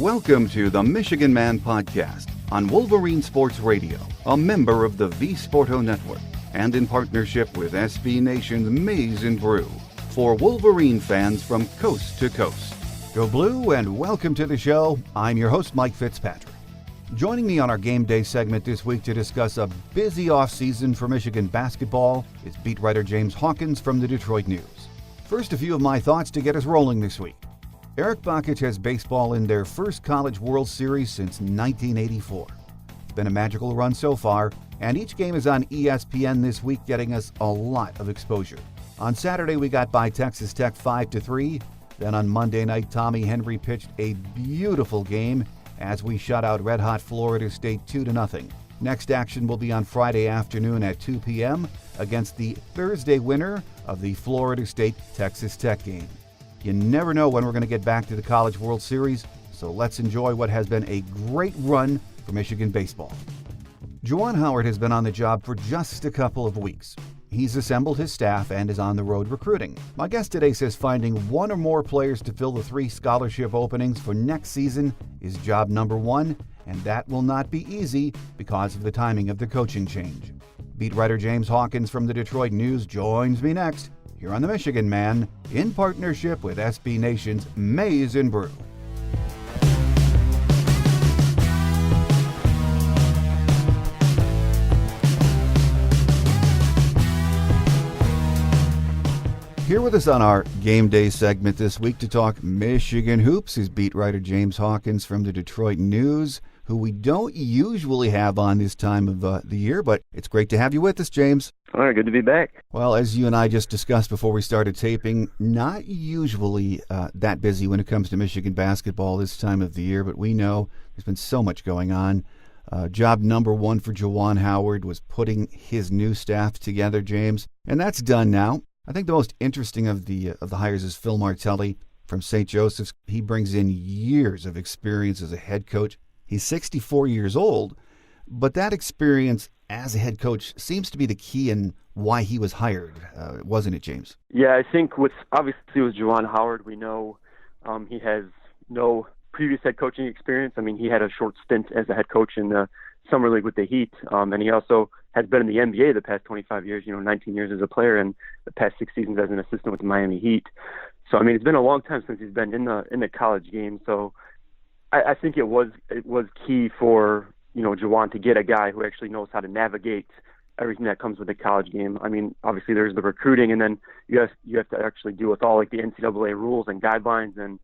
Welcome to the Michigan Man Podcast on Wolverine Sports Radio, a member of the V Sporto Network, and in partnership with SB Nation's Maize and Brew, for Wolverine fans from coast to coast. Go Blue and welcome to the show. I'm your host, Mike Fitzpatrick. Joining me on our game day segment this week to discuss a busy offseason for Michigan basketball is beat writer James Hawkins from the Detroit News. First, a few of my thoughts to get us rolling this week. Eric Bakich has baseball in their first College World Series since 1984. It's been a magical run so far, and each game is on ESPN this week, getting us a lot of exposure. On Saturday, we got by Texas Tech 5-3. Then on Monday night, Tommy Henry pitched a beautiful game as we shut out red-hot Florida State 2-0. Next action will be on Friday afternoon at 2 p.m. against the Thursday winner of the Florida State-Texas Tech game. You never know when we're going to get back to the College World Series, so let's enjoy what has been a great run for Michigan baseball. Juwan Howard has been on the job for just a couple of weeks. He's assembled his staff and is on the road recruiting. My guest today says finding one or more players to fill the 3 scholarship openings for next season is job number 1, and that will not be easy because of the timing of the coaching change. Beat writer James Hawkins from the Detroit News joins me next here on the Michigan Man in partnership with SB Nation's Maize and Brew. Here with us on our Game Day segment this week to talk Michigan hoops is beat writer James Hawkins from the Detroit News, who we don't usually have on this time of the year, but it's great to have you with us, James. All right, good to be back. Well, as you and I just discussed before we started taping, not usually that busy when it comes to Michigan basketball this time of the year, but we know there's been so much going on. Job number 1 for Juwan Howard was putting his new staff together, James, and that's done now. I think the most interesting of the hires is Phil Martelli from St. Joseph's. He brings in years of experience as a head coach. He's 64 years old, but that experience as a head coach seems to be the key in why he was hired, wasn't it, James? Yeah, I think obviously with Juwan Howard, we know he has no previous head coaching experience. I mean, he had a short stint as a head coach in the Summer League with the Heat, and he also has been in the NBA the past 25 years, 19 years as a player and the past 6 seasons as an assistant with the Miami Heat. So, I mean, it's been a long time since he's been in the college game. So I think it was key for, Juwan to get a guy who actually knows how to navigate everything that comes with the college game. I mean, obviously there's the recruiting, and then you have to actually deal with all like the NCAA rules and guidelines and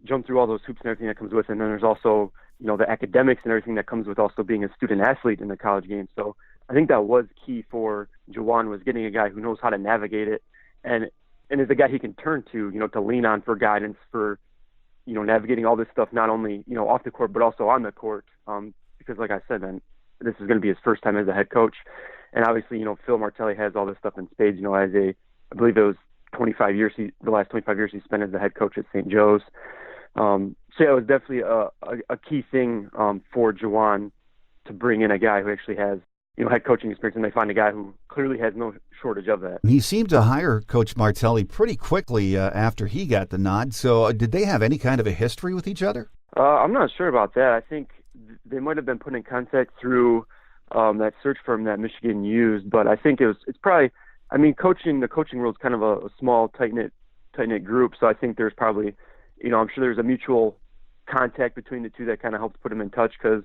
jump through all those hoops and everything that comes with it. And then there's also, the academics and everything that comes with also being a student athlete in the college game. So I think that was key for Juwan, was getting a guy who knows how to navigate it and is a guy he can turn to, to lean on for guidance for, navigating all this stuff, not only, off the court, but also on the court. Because like I said, man, this is going to be his first time as a head coach. And obviously, Phil Martelli has all this stuff in spades, I believe it was the last 25 years he spent as the head coach at St. Joe's. So yeah, it was definitely a key thing for Juwan to bring in a guy who actually has, head coaching experience, and they find a guy who clearly has no shortage of that. He seemed to hire Coach Martelli pretty quickly after he got the nod. So did they have any kind of a history with each other? I'm not sure about that. I think they might have been put in contact through that search firm that Michigan used, but I think it's probably, the coaching world is kind of a small, tight-knit group, so I think there's probably, I'm sure there's a mutual contact between the two that kind of helped put him in touch, because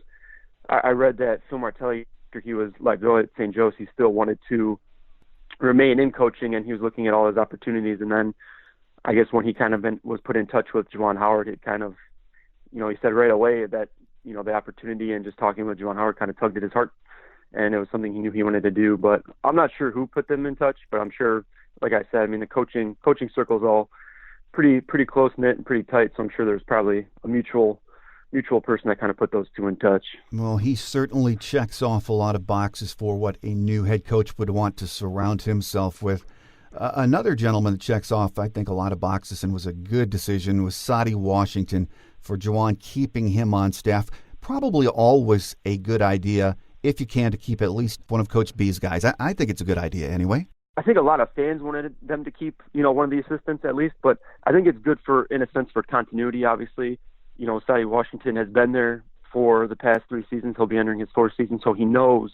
I read that Phil Martelli, after he was let go at St. Joe's, he still wanted to remain in coaching, and he was looking at all his opportunities. And then I guess when he kind of was put in touch with Juwan Howard, it kind of, he said right away that, the opportunity and just talking with Juwan Howard kind of tugged at his heart, and it was something he knew he wanted to do. But I'm not sure who put them in touch, but I'm sure, like I said, the coaching circle is all pretty close-knit and pretty tight, so I'm sure there's probably a mutual person that kind of put those two in touch. Well, he certainly checks off a lot of boxes for what a new head coach would want to surround himself with. Another gentleman that checks off, I think, a lot of boxes and was a good decision was JaJuan Washington, for Juwan, keeping him on staff. Probably always a good idea if you can to keep at least one of Coach B's guys. I think it's a good idea anyway. I think a lot of fans wanted them to keep, one of the assistants at least, but I think it's good in a sense for continuity, obviously. JaJuan Washington has been there for the past 3 seasons. He'll be entering his 4th season, so he knows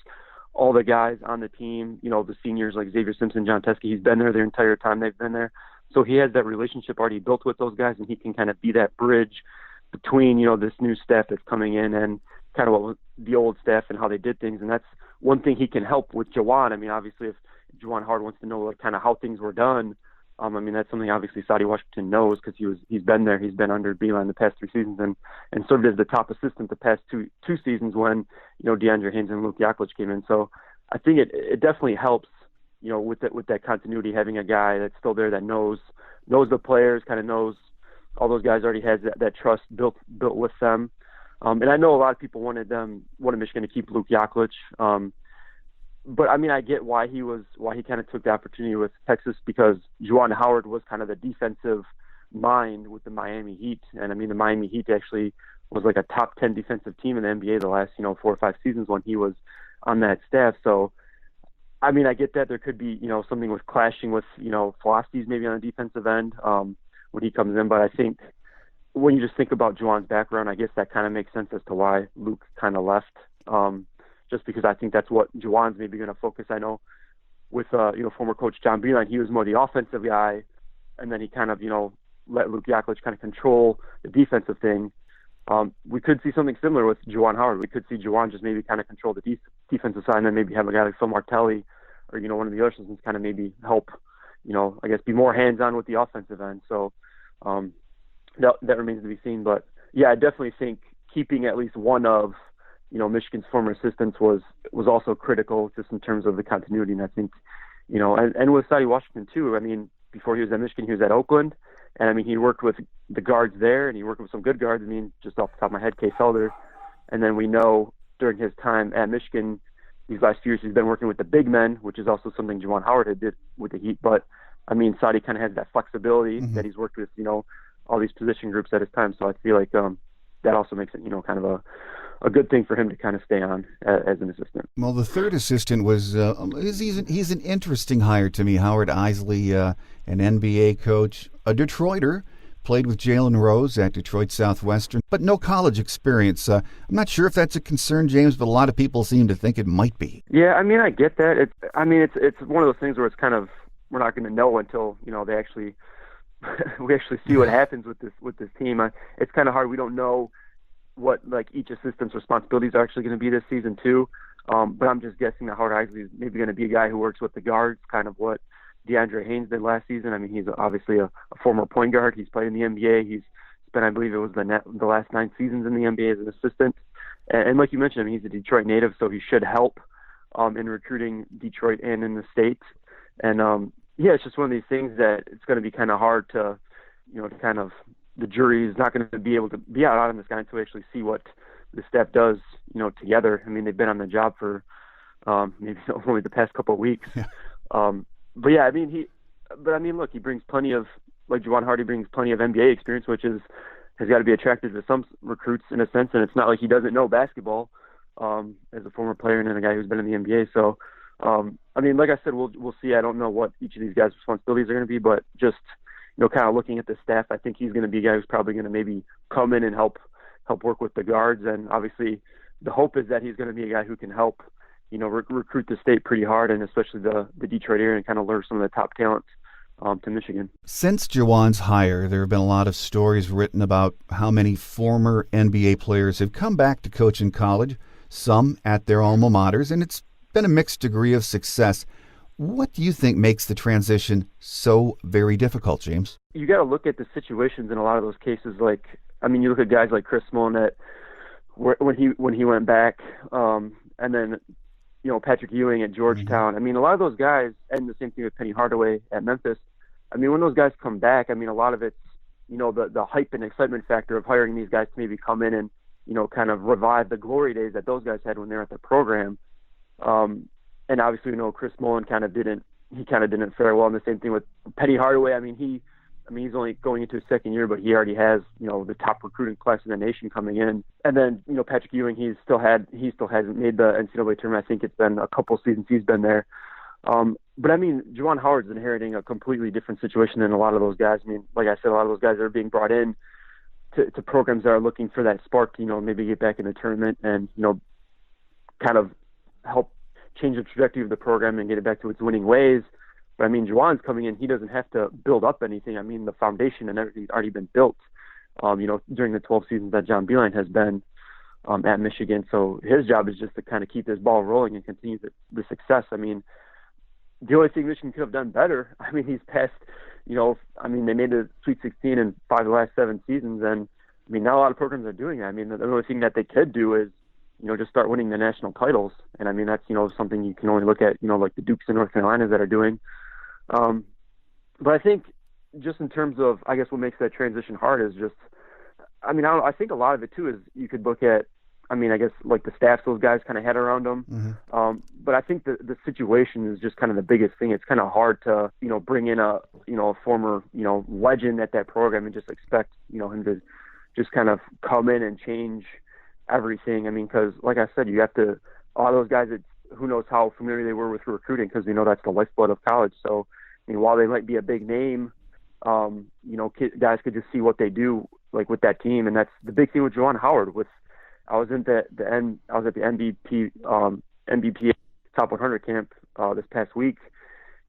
all the guys on the team, the seniors like Xavier Simpson, John Teskey. He's been there their entire time they've been there. So he has that relationship already built with those guys, and he can kind of be that bridge between, this new staff that's coming in and kind of what was the old staff and how they did things. And that's one thing he can help with Juwan. I mean, obviously, if Juwan Howard wants to know like kind of how things were done, that's something obviously JaJuan Washington knows because he's been there. He's been under Beeline the past 3 seasons and served as the top assistant the past two seasons when DeAndre Haynes and Luke Yaklich came in. So I think it definitely helps with that continuity, having a guy that's still there that knows the players, kind of knows all those guys, already has that trust built with them. And I know a lot of people wanted Michigan to keep Luke Yaklich. But I mean, I get why he kind of took the opportunity with Texas, because Juwan Howard was kind of the defensive mind with the Miami Heat. And I mean, the Miami Heat actually was like a top 10 defensive team in the NBA the last, 4 or 5 seasons when he was on that staff. So, I mean, I get that there could be, something with clashing with, philosophies maybe on the defensive end when he comes in. But I think when you just think about Juwan's background, I guess that kind of makes sense as to why Luke kind of left. Just because I think that's what Juwan's maybe going to focus. I know with, former coach John Beilein, he was more the offensive guy, and then he kind of, let Luke Yaklich kind of control the defensive thing. We could see something similar with Juwan Howard. We could see Juwan just maybe kind of control the defensive side, and then maybe have a guy like Phil Martelli or, one of the other assistants kind of maybe help, I guess be more hands-on with the offensive end. So that remains to be seen. But, yeah, I definitely think keeping at least one of Michigan's former assistants was also critical just in terms of the continuity. And I think, and with JaJuan Washington too, I mean, before he was at Michigan, he was at Oakland. And I mean, he worked with the guards there, and he worked with some good guards. I mean, just off the top of my head, Kay Felder. And then we know during his time at Michigan, these last few years, he's been working with the big men, which is also something Juwan Howard had did with the Heat. But I mean, Sadi kind of has that flexibility that he's worked with, all these position groups at his time. So I feel like that also makes it, kind of a good thing for him to kind of stay on as an assistant. Well, the third assistant was he's an interesting hire to me. Howard Eisley, an NBA coach, a Detroiter, played with Jalen Rose at Detroit Southwestern, but no college experience. I'm not sure if that's a concern, James, but a lot of people seem to think it might be. Yeah, I mean, I get that. It's one of those things where it's kind of, we're not going to know until they actually we actually see what happens with this team. It's kind of hard. We don't know what like each assistant's responsibilities are actually going to be this season too. But I'm just guessing that Howard Eisley is maybe going to be a guy who works with the guards, kind of what DeAndre Haynes did last season. I mean, he's obviously a former point guard. He's played in the NBA. He's spent, I believe it was the last 9 seasons in the NBA as an assistant. And like you mentioned, I mean, he's a Detroit native, so he should help in recruiting Detroit and in the state. And yeah, it's just one of these things that it's going to be kind of hard to, to kind of, the jury is not going to be able to be out on this guy until we actually see what the staff does, together. I mean, they've been on the job for maybe only the past couple of weeks. Yeah. But yeah, I mean, look, he brings plenty of, like Juwan Howard, brings plenty of NBA experience, which has got to be attractive to some recruits in a sense. And it's not like he doesn't know basketball as a former player and a guy who's been in the NBA. So, I mean, like I said, we'll see. I don't know what each of these guys' responsibilities are going to be, but just, kind of looking at the staff, I think he's going to be a guy who's probably going to maybe come in and help work with the guards. And obviously the hope is that he's going to be a guy who can help, recruit the state pretty hard, and especially the Detroit area, and kind of lure some of the top talent to Michigan. Since Juwan's hire, there have been a lot of stories written about how many former NBA players have come back to coach in college, some at their alma maters, and it's been a mixed degree of success. What do you think makes the transition so very difficult, James? You got to look at the situations in a lot of those cases. Like, I mean, you look at guys like Chris Smolin that when he went back, and then Patrick Ewing at Georgetown. Mm-hmm. I mean, a lot of those guys, and the same thing with Penny Hardaway at Memphis. I mean, when those guys come back, I mean, a lot of it's the hype and excitement factor of hiring these guys to maybe come in and kind of revive the glory days that those guys had when they were at the program. And obviously, Chris Smolin kind of didn't fare well. And the same thing with Penny Hardaway. I mean, he's only going into his second year, but he already has, the top recruiting class in the nation coming in. And then, Patrick Ewing, he still hasn't made the NCAA tournament. I think it's been a couple seasons he's been there. But I mean, Juwan Howard's inheriting a completely different situation than a lot of those guys. I mean, like I said, a lot of those guys that are being brought in to programs that are looking for that spark, maybe get back in the tournament and, kind of help change the trajectory of the program and get it back to its winning ways. But I mean, Juwan's coming in, he doesn't have to build up anything. I mean, the foundation and everything's already been built, during the 12 seasons that John Beilein has been at Michigan. So his job is just to kind of keep this ball rolling and continue the success. I mean, the only thing Michigan could have done better, I mean, he's passed, they made the Sweet 16 in 5 of the last 7 seasons. And I mean, not a lot of programs are doing that. I mean, the only thing that they could do is, just start winning the national titles. And I mean, that's, something you can only look at, like the Dukes in North Carolina that are doing. But I think just in terms of, I guess what makes that transition hard is just, I think a lot of it too is you could look at, I guess like the staffs those guys kind of had around them. Mm-hmm. But I think the situation is just kind of the biggest thing. It's kind of hard to, bring in a former, legend at that program and just expect, him to just kind of come in and change everything. I mean, because like I said, you have to, all those guys, who knows how familiar they were with recruiting, because we know that's the lifeblood of college. So, while they might be a big name, guys could just see what they do like with that team, and that's the big thing with Juwan Howard. I was at the NBPA Top 100 camp this past week,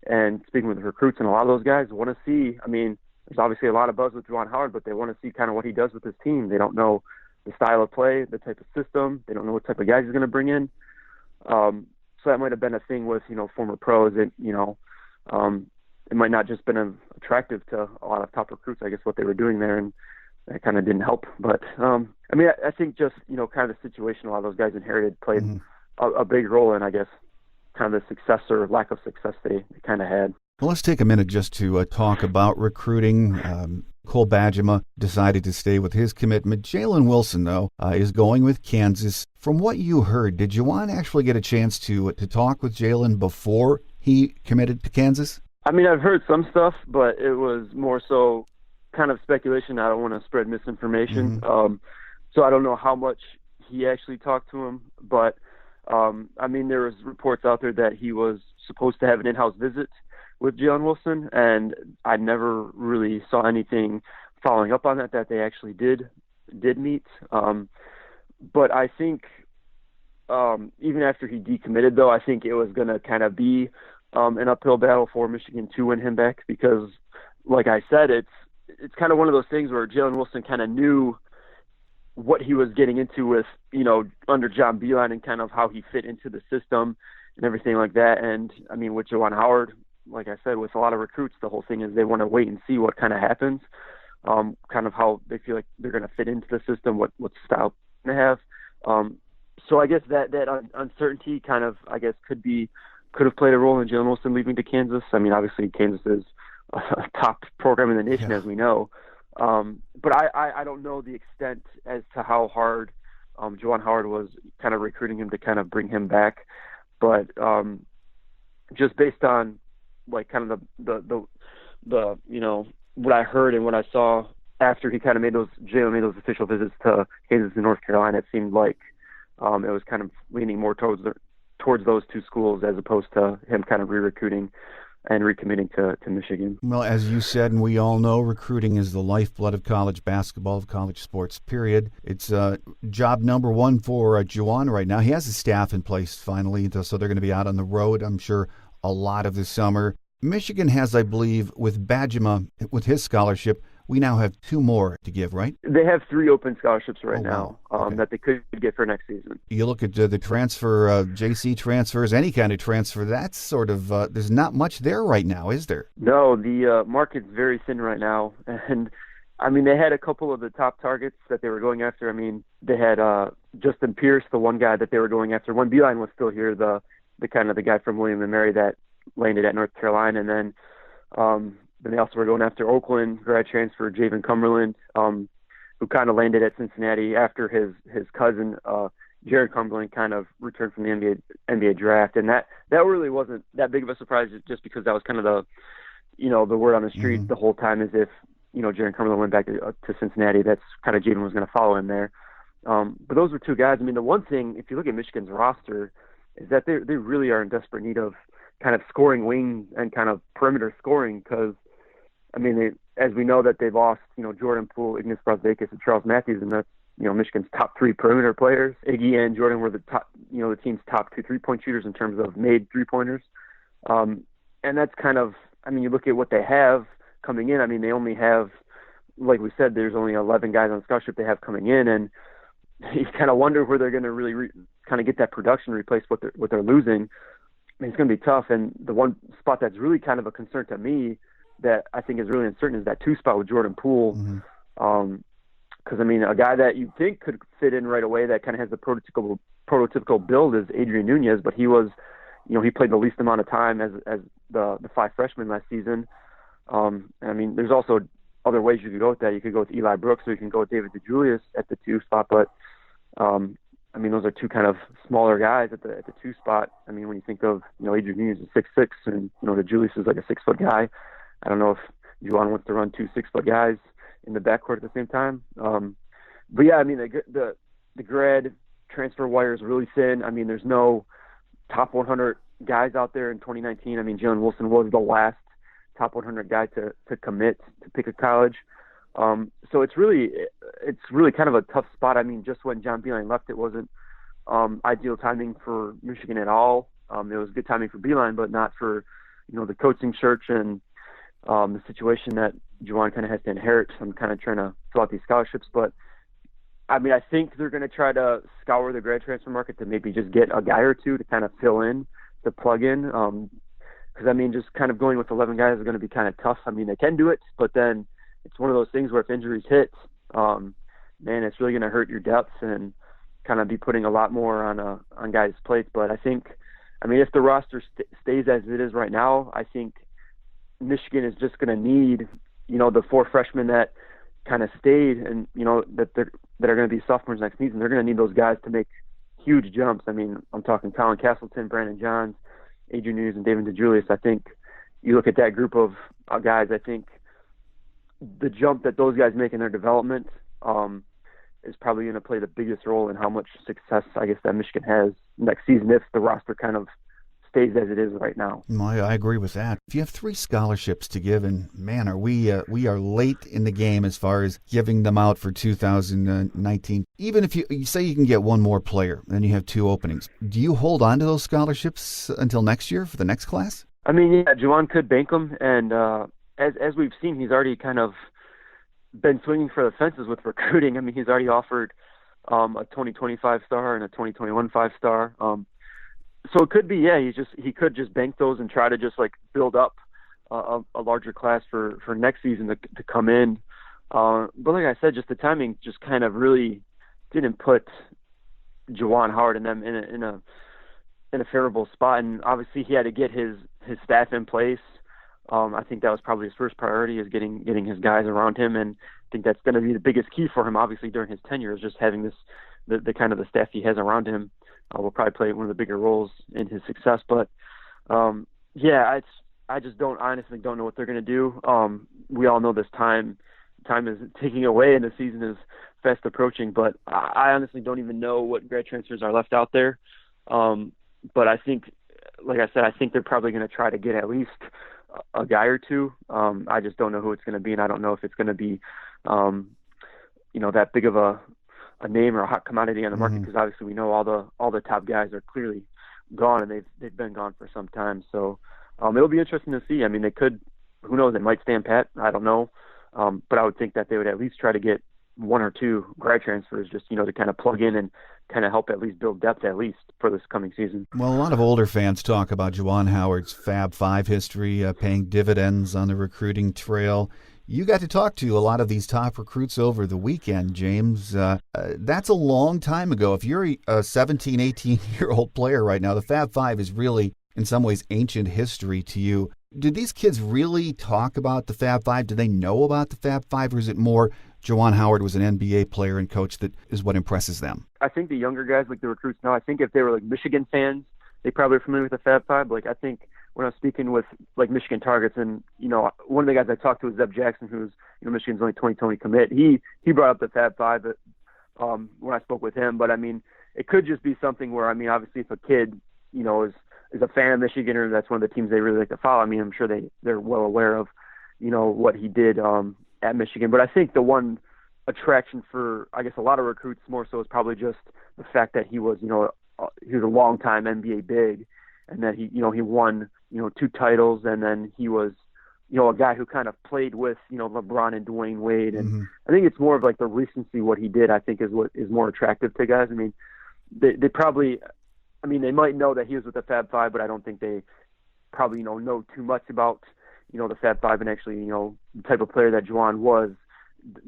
and speaking with the recruits, and a lot of those guys want to see. I mean, there's obviously a lot of buzz with Juwan Howard, but they want to see kind of what he does with his team. They don't know the style of play, the type of system. They don't know what type of guys he's going to bring in. So that might have been a thing with former pros. That it might not just been attractive to a lot of top recruits, I guess, what they were doing there, and that kind of didn't help. But I think just kind of the situation a lot of those guys inherited played a big role in, I guess, kind of the success or lack of success they kind of had. Well, let's take a minute just to talk about recruiting. Cole Bajema decided to stay with his commitment. Jalen Wilson, though, is going with Kansas. From what you heard, did Juwan actually get a chance to talk with Jalen before he committed to Kansas? I mean, I've heard some stuff, but it was more so kind of speculation. I don't want to spread misinformation. Mm-hmm. So I don't know how much he actually talked to him. But, there was reports out there that he was supposed to have an in-house visit with Jalen Wilson, and I never really saw anything following up on that they actually did meet. But I think even after he decommitted, though, I think it was going to kind of be an uphill battle for Michigan to win him back because, like I said, it's kind of one of those things where Jalen Wilson kind of knew what he was getting into with, under John Beilein and kind of how he fit into the system and everything like that. And, with Juwan Howard, like I said, with a lot of recruits, the whole thing is they want to wait and see what kind of happens, kind of how they feel like they're going to fit into the system, what style they have. So I guess that uncertainty kind of, I guess, could have played a role in Jalen Wilson leaving to Kansas. Obviously Kansas is a top program in the nation, as we know. But I don't know the extent as to how hard Juwan Howard was kind of recruiting him to kind of bring him back. But just based on like kind of the what I heard and what I saw after he kind of Jalen made those official visits to Kansas and North Carolina, it seemed like it was kind of leaning more towards those two schools as opposed to him kind of re-recruiting and recommitting to Michigan. Well, as you said, and we all know, recruiting is the lifeblood of college basketball, of college sports, period. It's job number one for Juwan right now. He has his staff in place finally, so they're going to be out on the road, I'm sure, a lot of the summer. Michigan has, I believe, with Bajema, with his scholarship, we now have 2 more to give, right? They have 3 open scholarships right now okay. That they could get for next season. You look at the transfer, JC transfers, any kind of transfer, that's sort of, there's not much there right now, is there? No, the market's very thin right now. And, they had a couple of the top targets that they were going after. They had Justin Pierce, the one guy that they were going after. When Beilein was still here, the kind of the guy from William & Mary that landed at North Carolina. And then they also were going after Oakland grad transfer Javen Cumberland, who kind of landed at Cincinnati after his cousin Jared Cumberland kind of returned from the NBA draft. And that really wasn't that big of a surprise, just because that was kind of the word on the street mm-hmm. the whole time, as if Jared Cumberland went back to Cincinnati. That's kind of Javen was going to follow him there. But those were 2 guys. The one thing, if you look at Michigan's roster, is that they really are in desperate need of kind of scoring wing and kind of perimeter scoring, because I mean, as we know that they've lost, Jordan Poole, Ignas Brazdeikis, and Charles Matthews, and that's, Michigan's top 3 perimeter players. Iggy and Jordan were the top, the team's top 2 3-point shooters in terms of made 3-pointers. And that's kind of, I mean, you look at what they have coming in. I mean, they only have, like we said, there's only 11 guys on scholarship they have coming in, and you kind of wonder where they're going to really kind of get that production, replace what they're losing. I mean, it's going to be tough. And the one spot that's really kind of a concern to me that I think is really uncertain is that 2 spot with Jordan Poole. Mm-hmm. Because, I mean, a guy that you think could fit in right away that kind of has the prototypical build is Adrian Nunez, but he was, he played the least amount of time as the 5 freshmen last season. I mean, there's also other ways you could go with that. You could go with Eli Brooks, or you can go with David DeJulius at the 2 spot, but I mean, those are 2 kind of smaller guys at the 2 spot. I mean, when you think of, Adrian Nunez is 6'6", and, DeJulius is like a 6-foot guy. I don't know if Juwan wants to run 2 6-foot guys in the backcourt at the same time. But yeah, I mean, the grad transfer wire is really thin. I mean, there's no top 100 guys out there in 2019. I mean, Jalen Wilson was the last top 100 guy to commit to pick a college. So it's really kind of a tough spot. I mean, just when John Beilein left, it wasn't ideal timing for Michigan at all. It was good timing for Beilein, but not for, the coaching search and the situation that Juwan kind of has to inherit. So I'm kind of trying to fill out these scholarships. But, I mean, I think they're going to try to scour the grad transfer market to maybe just get a guy or 2 to kind of fill in, to plug in. Because, I mean, just kind of going with 11 guys is going to be kind of tough. I mean, they can do it, but then it's one of those things where if injuries hit, man, it's really going to hurt your depth and kind of be putting a lot more on guys' plates. But I think, I mean, if the roster stays as it is right now, I think Michigan is just going to need, the 4 freshmen that kind of stayed and, that are going to be sophomores next season. They're going to need those guys to make huge jumps. I mean, I'm talking Colin Castleton, Brandon Johns, Adrian Nunez, and David DeJulius. I think you look at that group of guys, I think the jump that those guys make in their development is probably going to play the biggest role in how much success, I guess, that Michigan has next season if the roster kind of stays as it is right now. I agree with that. If you have 3 scholarships to give, and man, we are late in the game as far as giving them out for 2019. Even if you say you can get 1 more player, then you have 2 openings. Do you hold on to those scholarships until next year for the next class? I mean, yeah, Juwan could bank them, and as we've seen, he's already kind of been swinging for the fences with recruiting. I mean, he's already offered a 2020 5-star and a 2021 5-star. So it could be, yeah, he could just bank those and try to just like build up a larger class for next season to come in. But like I said, just the timing just kind of really didn't put Juwan Howard and them in a favorable spot. And obviously he had to get his staff in place. I think that was probably his first priority, is getting his guys around him, and I think that's going to be the biggest key for him. Obviously during his tenure is just having the kind of the staff he has around him. Will probably play one of the bigger roles in his success. But yeah, I just honestly don't know what they're going to do. We all know this time is ticking away and the season is fast approaching, but I honestly don't even know what grad transfers are left out there. But I think, like I said, I think they're probably going to try to get at least a guy or 2. I just don't know who it's going to be, and I don't know if it's going to be, that big of a name or a hot commodity on the market, because obviously we know all the top guys are clearly gone, and they've been gone for some time. So it'll be interesting to see. I mean, they could, who knows, they might stand pat. I don't know, but I would think that they would at least try to get 1 or 2 grad transfers, just to kind of plug in and kind of help at least build depth at least for this coming season. Well, a lot of older fans talk about Juwan Howard's Fab 5 history, paying dividends on the recruiting trail. You got to talk to a lot of these top recruits over the weekend, James. That's a long time ago. If you're a 17, 18-year-old player right now, the Fab 5 is really, in some ways, ancient history to you. Did these kids really talk about the Fab 5? Do they know about the Fab 5, or is it more Juwan Howard was an NBA player and coach that is what impresses them? I think the younger guys, like the recruits now, I think if they were like Michigan fans, they probably are familiar with the Fab 5. Like, I think when I was speaking with like Michigan targets, and one of the guys I talked to was Zeb Jackson, who's Michigan's only 2020 commit. He brought up the Fab 5 when I spoke with him. But I mean, it could just be something where, I mean, obviously if a kid is a fan of Michigan, or that's one of the teams they really like to follow, I mean, I'm sure they're well aware of what he did at Michigan. But I think the one attraction for, I guess, a lot of recruits more so is probably just the fact that he was a longtime NBA big, and that he won 2 titles, and then he was a guy who kind of played with LeBron and Dwayne Wade, and I think it's more of like the recency what he did. I think is what is more attractive to guys. I mean, they probably, they might know that he was with the Fab Five, but I don't think they probably know too much about the Fab Five and actually the type of player that Juwan was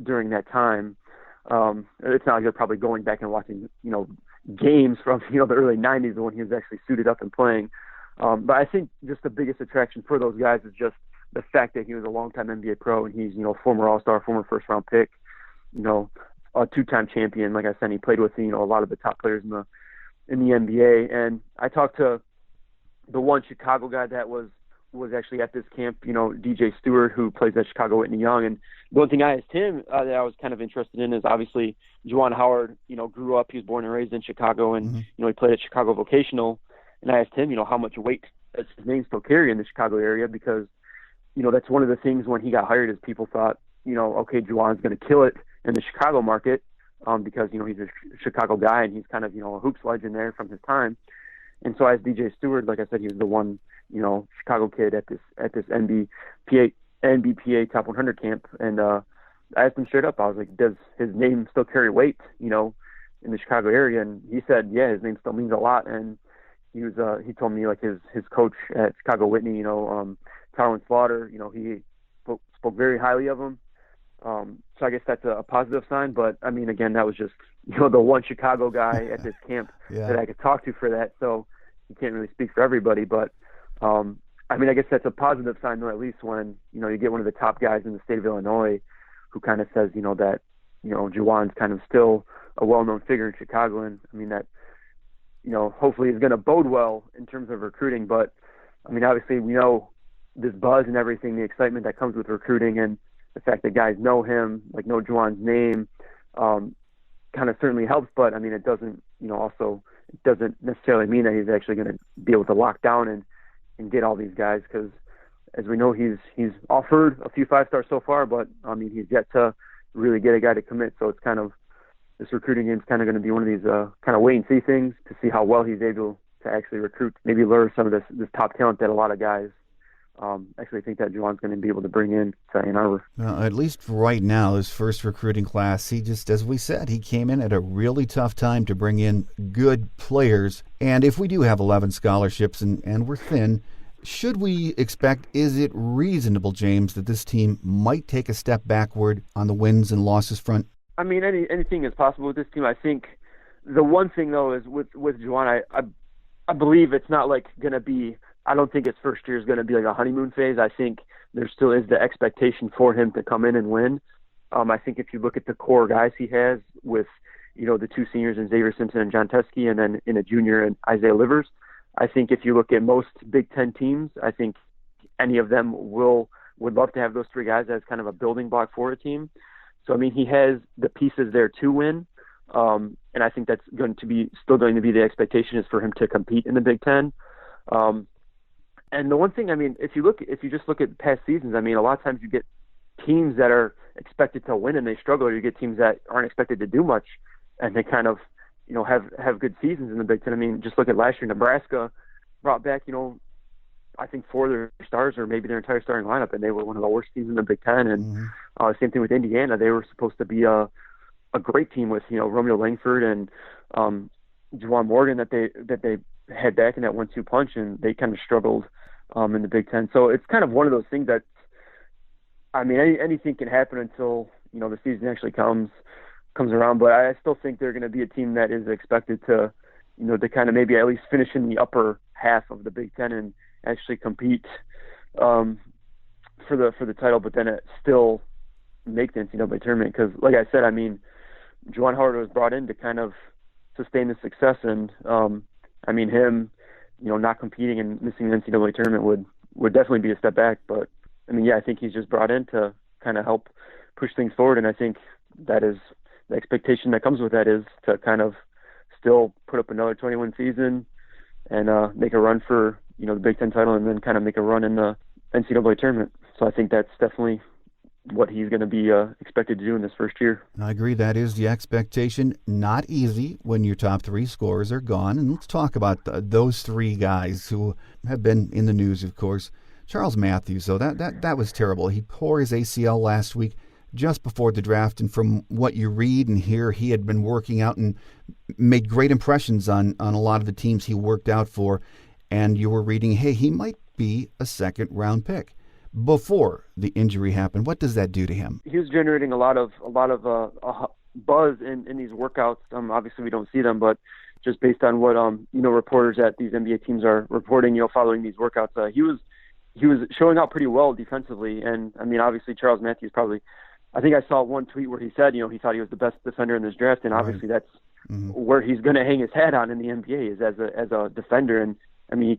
during that time. It's not like they're probably going back and watching games from the early 90s when he was actually suited up and playing. But I think just the biggest attraction for those guys is just the fact that he was a longtime NBA pro, and he's former All-Star, former first-round pick, a 2-time champion. Like I said, he played with a lot of the top players in the NBA. And I talked to the one Chicago guy that was actually at this camp, DJ Stewart, who plays at Chicago Whitney Young. And the one thing I asked him that I was kind of interested in is obviously Juwan Howard, grew up, he was born and raised in Chicago, and, he played at Chicago Vocational. And I asked him, how much weight does his name still carry in the Chicago area? Because, that's one of the things when he got hired is people thought, okay, Juwan's going to kill it in the Chicago market because, he's a Chicago guy and he's kind of, a hoops legend there from his time. And so I asked DJ Stewart, like I said, he was the one, Chicago kid at this NBPA Top 100 camp. And I asked him straight up, I was like, does his name still carry weight, in the Chicago area? And he said, yeah, his name still means a lot. And he told me like his coach at Chicago Whitney, Colin Slaughter, he spoke very highly of him. So I guess that's a positive sign. But I mean, again, that was just, the one Chicago guy at this camp that I could talk to for that. So you can't really speak for everybody, but I guess that's a positive sign though, at least when, you get one of the top guys in the state of Illinois who kind of says, that, Juwan's kind of still a well-known figure in Chicago. And I mean, that, hopefully is going to bode well in terms of recruiting. But I mean, obviously we know this buzz and everything, the excitement that comes with recruiting, and the fact that guys know him, like know Juwan's name, kind of certainly helps. But I mean, it doesn't, also it doesn't necessarily mean that he's actually going to be able to lock down and get all these guys, because as we know, he's offered a few 5-stars so far, but I mean, he's yet to really get a guy to commit. So it's kind of, this recruiting game is kind of going to be one of these kind of wait and see things to see how well he's able to actually recruit, maybe lure some of this top talent that a lot of guys actually think that Juwan's going to be able to bring in to Ann Arbor. At least right now, his first recruiting class, he just, as we said, he came in at a really tough time to bring in good players. And if we do have 11 scholarships and we're thin, should we expect, is it reasonable, James, that this team might take a step backward on the wins and losses front? I mean, anything is possible with this team. I think the one thing, though, is with Juwan, I believe it's not like going to be, I don't think his first year is going to be like a honeymoon phase. I think there still is the expectation for him to come in and win. I think if you look at the core guys he has with, the 2 seniors in Xavier Simpson and John Teskey, and then in a junior and Isaiah Livers, I think if you look at most Big Ten teams, I think any of them would love to have those 3 guys as kind of a building block for a team. So, I mean, he has the pieces there to win. And I think that's still going to be the expectation, is for him to compete in the Big Ten. And the one thing, I mean, if you just look at past seasons, I mean, a lot of times you get teams that are expected to win and they struggle, or you get teams that aren't expected to do much and they kind of, have good seasons in the Big Ten. I mean, just look at last year, Nebraska brought back, I think 4 of their stars, or maybe their entire starting lineup, and they were one of the worst teams in the Big Ten. And same thing with Indiana. They were supposed to be a great team with, Romeo Langford and Juwan Morgan that they had back in that 1-2 punch, and they kind of struggled in the Big Ten. So it's kind of one of those things that, I mean, anything can happen until, the season actually comes around. But I still think they're going to be a team that is expected to, to kind of maybe at least finish in the upper half of the Big Ten and actually compete for the title, but then it still make the NCAA tournament. Because, like I said, I mean, Juwan Howard was brought in to kind of sustain the success, and I mean, him, not competing and missing the NCAA tournament would definitely be a step back. But I mean, yeah, I think he's just brought in to kind of help push things forward, and I think that is the expectation that comes with that, is to kind of still put up another 21 season and make a run for the Big Ten title, and then kind of make a run in the NCAA tournament. So I think that's definitely what he's going to be expected to do in this first year. I agree. That is the expectation. Not easy when your top three scorers are gone. And let's talk about those three guys who have been in the news, of course. Charles Matthews, though, that was terrible. He tore his ACL last week just before the draft. And from what you read and hear, he had been working out and made great impressions on a lot of the teams he worked out for. And you were reading, hey, he might be a second-round pick before the injury happened. What does that do to him? He was generating a lot of buzz in these workouts. Obviously, we don't see them, but just based on what reporters at these NBA teams are reporting, following these workouts, he was showing out pretty well defensively. And I mean, obviously, Charles Matthews probably. I think I saw one tweet where he said, he thought he was the best defender in this draft, and obviously that's where he's going to hang his hat on in the NBA is as a defender. And I mean, he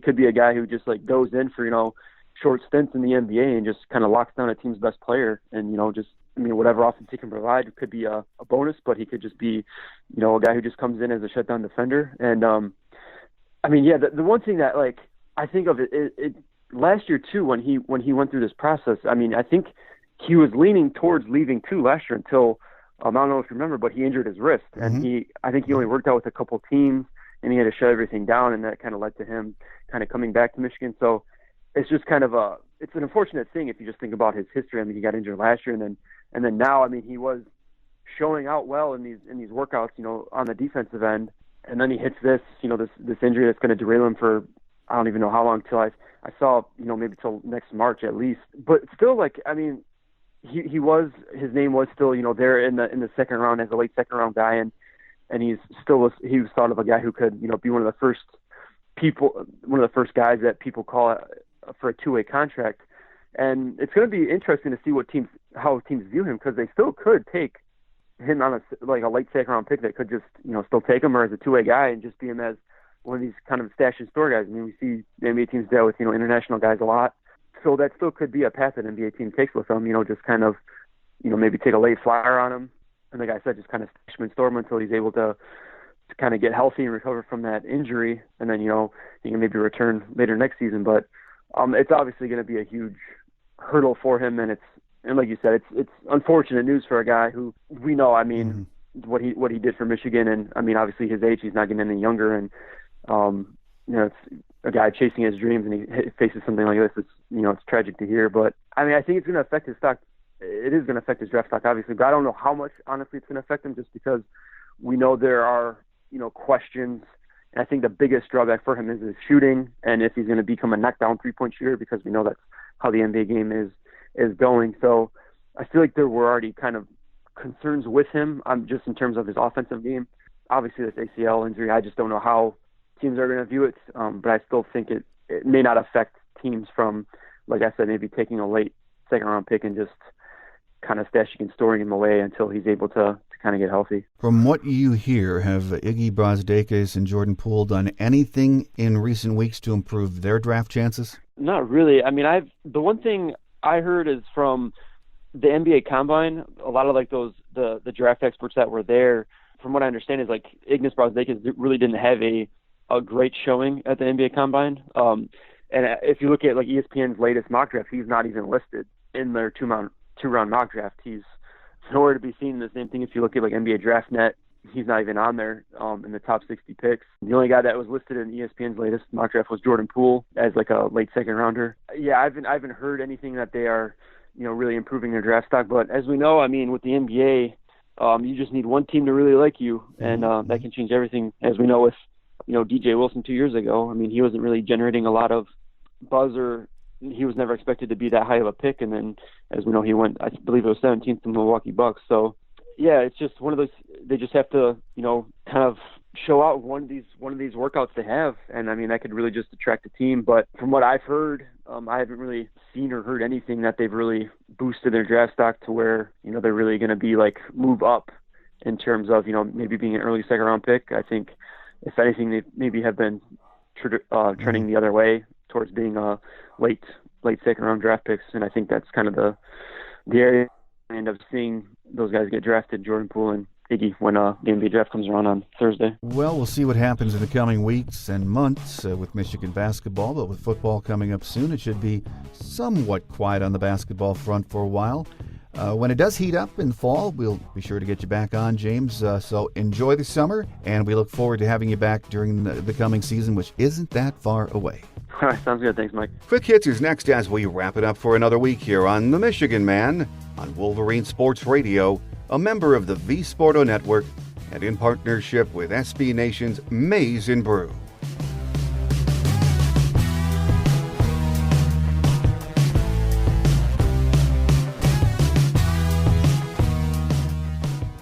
could be a guy who just like goes in for short stints in the NBA and just kind of locks down a team's best player. And, whatever offense he can provide could be a bonus, but he could just be, a guy who just comes in as a shutdown defender. And, the one thing that, like, I think of it last year, too, when he went through this process, I mean, I think he was leaning towards leaving, too, last year until, I don't know if you remember, but he injured his wrist. And I think he only worked out with a couple teams, and he had to shut everything down, and that kind of led to him kind of coming back to Michigan. So, it's just kind of it's an unfortunate thing if you just think about his history. I mean, he got injured last year, and then now, I mean, he was showing out well in these workouts, on the defensive end, and then he hits this injury that's going to derail him for I don't even know how long till I saw maybe till next March at least. But still, like, I mean, his name was still there in the second round as a late second round guy, and he was thought of a guy who could be one of the first guys that people call for a two-way contract. And it's going to be interesting to see how teams view him, because they still could take him on a late second round pick. They could just still take him or as a two-way guy and just be him as one of these kind of stash and store guys. I mean, we see the NBA teams deal with international guys a lot, so that still could be a path that an NBA team takes with them. Just kind of maybe take a late flyer on him, and like I said, just kind of stash him and store him until he's able to kind of get healthy and recover from that injury, and then he can maybe return later next season. But it's obviously going to be a huge hurdle for him, and like you said, it's unfortunate news for a guy who we know. I mean, what he did for Michigan, and I mean, obviously his age, he's not getting any younger, and it's a guy chasing his dreams, and he faces something like this. It's tragic to hear, but I mean, I think it's going to affect his stock. It is going to affect his draft stock, obviously, but I don't know how much honestly it's going to affect him, just because we know there are questions. And I think the biggest drawback for him is his shooting, and if he's going to become a knockdown three-point shooter, because we know that's how the NBA game is going. So I feel like there were already kind of concerns with him, just in terms of his offensive game. Obviously, this ACL injury, I just don't know how teams are going to view it, but I still think it may not affect teams from, like I said, maybe taking a late second-round pick and just kind of stashing and storing him away until he's able to kind of get healthy. From what you hear, have Iggy Brazdeikis and Jordan Poole done anything in recent weeks to improve their draft chances? Not really. I mean, the one thing I heard is from the NBA Combine, a lot of like the draft experts that were there, from what I understand, is like Ignas Brazdeikis really didn't have a great showing at the NBA Combine. And if you look at like ESPN's latest mock draft, he's not even listed in their two-round mock draft. He's nowhere to be seen. The same thing if you look at like NBA Draft Net, he's not even on there in the top 60 picks. The only guy that was listed in ESPN's latest mock draft was Jordan Poole as like a late second rounder. Yeah, I haven't heard anything that they are really improving their draft stock. But as we know, I mean, with the NBA, you just need one team to really like you, and that can change everything. As we know with DJ Wilson 2 years ago, I mean, he wasn't really generating a lot of buzz, or he was never expected to be that high of a pick, and then as we know, he went, I believe it was 17th to Milwaukee Bucks. So yeah, it's just one of those, they just have to kind of show out one of these workouts they have, and I mean, that could really just attract a team. But from what I've heard, I haven't really seen or heard anything that they've really boosted their draft stock to where they're really going to be like move up in terms of maybe being an early second round pick. I think if anything, they maybe have been trending the other way towards being a late second round draft picks, and I think that's kind of the area I end up seeing those guys get drafted, Jordan Poole and Iggy when the NBA draft comes around on Thursday. Well, we'll see what happens in the coming weeks and months with Michigan basketball, but with football coming up soon, it should be somewhat quiet on the basketball front for a while. When it does heat up in the fall, we'll be sure to get you back on, James. So enjoy the summer, and we look forward to having you back during the coming season, which isn't that far away. All right, sounds good. Thanks, Mike. Quick Hits is next as we wrap it up for another week here on The Michigan Man on Wolverine Sports Radio, a member of the V Sporto Network, and in partnership with SB Nation's Maize and Brew.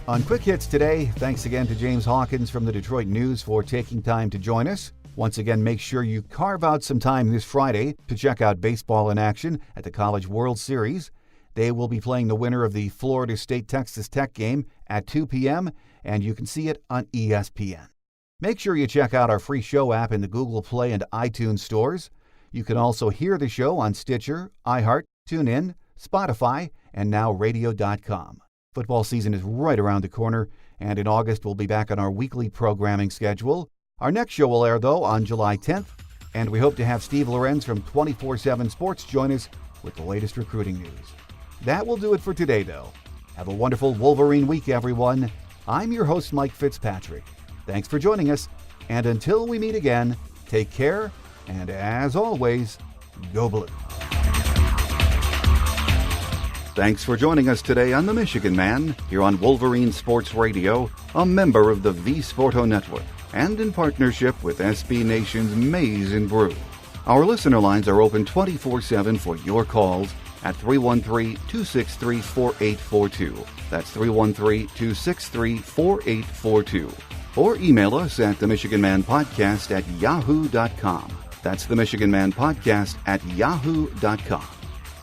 On Quick Hits today, thanks again to James Hawkins from the Detroit News for taking time to join us. Once again, make sure you carve out some time this Friday to check out baseball in action at the College World Series. They will be playing the winner of the Florida State-Texas Tech game at 2 p.m., and you can see it on ESPN. Make sure you check out our free show app in the Google Play and iTunes stores. You can also hear the show on Stitcher, iHeart, TuneIn, Spotify, and now radio.com. Football season is right around the corner, and in August we'll be back on our weekly programming schedule. Our next show will air, though, on July 10th, and we hope to have Steve Lorenz from 24/7 Sports join us with the latest recruiting news. That will do it for today, though. Have a wonderful Wolverine week, everyone. I'm your host, Mike Fitzpatrick. Thanks for joining us, and until we meet again, take care, and as always, go Blue. Thanks for joining us today on The Michigan Man, here on Wolverine Sports Radio, a member of the V Sporto Network, and in partnership with SB Nation's Maize and Brew. Our listener lines are open 24/7 for your calls at 313-263-4842. That's 313-263-4842. Or email us at themichiganmanpodcast@yahoo.com. That's themichiganmanpodcast@yahoo.com.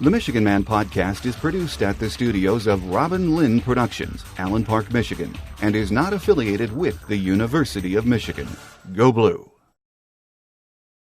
The Michigan Man Podcast is produced at the studios of Robin Lynn Productions, Allen Park, Michigan, and is not affiliated with the University of Michigan. Go Blue!